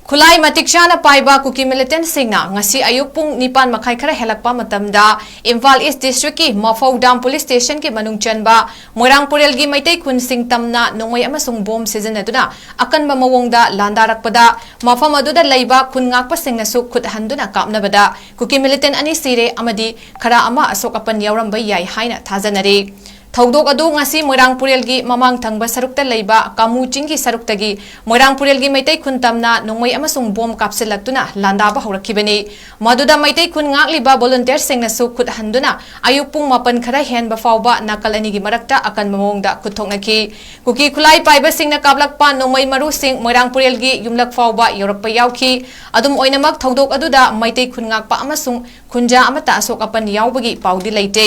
खुलाई मतिक चाना पाइबा कुकी मिलिटेंट सिंगना ngasi ayuk pung 9 makai khara helakpa matamda Imphal East District ki Mafaudam Police Station ki manung chanba Moirang Purel gi maitai khun sing tamna nongoi amasung bom sizinaduna akan mamawongda landarakpada mafam aduda leiba khun ngakpa singna su khut handuna kapnabada kuki militant ani sire amadi khara ama asok apan yauramba yai haina thajanari Thaudok adu ngasi Moirang Purel gi mamang thangba sarukta leiba kamu chinggi saruktagi Moirang Purel gi maitai khun tamna nongoi amasung bom kapsilaktuna landaba horakhibani maduda maitai khun ngakliba volunteer singna su khut handuna ayuk pung 8 khara henba fawba nakal ani gi marakta akan mamongda kuthoknaki kuki khulai paiba singna kablakpa nongoi maru sing Moirang Purel gi yumlak fawba yorakpa yauki adum oinamak thaudok aduda maitai khun ngakpa amasung khunja amata asok apan yaubagi paudi leite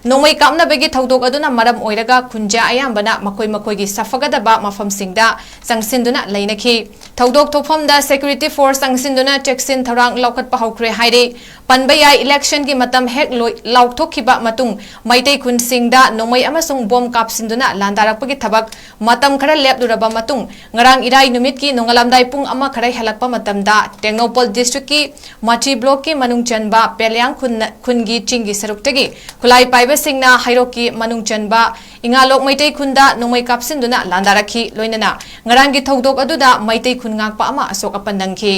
nongoi kapna begi thaudok aduna maram oiraga khunja ayambana makoi gi safagadaba mafamsingda sangsinduna leinaki thaudok thofamda security force sangsinduna cheksin tharang laukhatpa hawkre haire panbayai election gi matam hek laukthokiba matung maitai khunsingda nongoi amasung bom kapsinduna landarakpagi thabak matam khara lepduraba matung ngarang irai numit ki nongalamdai pung ama khara halakpa matamda Tengnoupal district ki machi block ki manung chanba pelyang khungi chingi saruktagi khulai paiba singna hairoki manung chanba ingalok maitai khunda nongoi kapsinduna landarakhi loinana ngarangi thaudok aduda maitai khun ngakpa ama asok apan nangki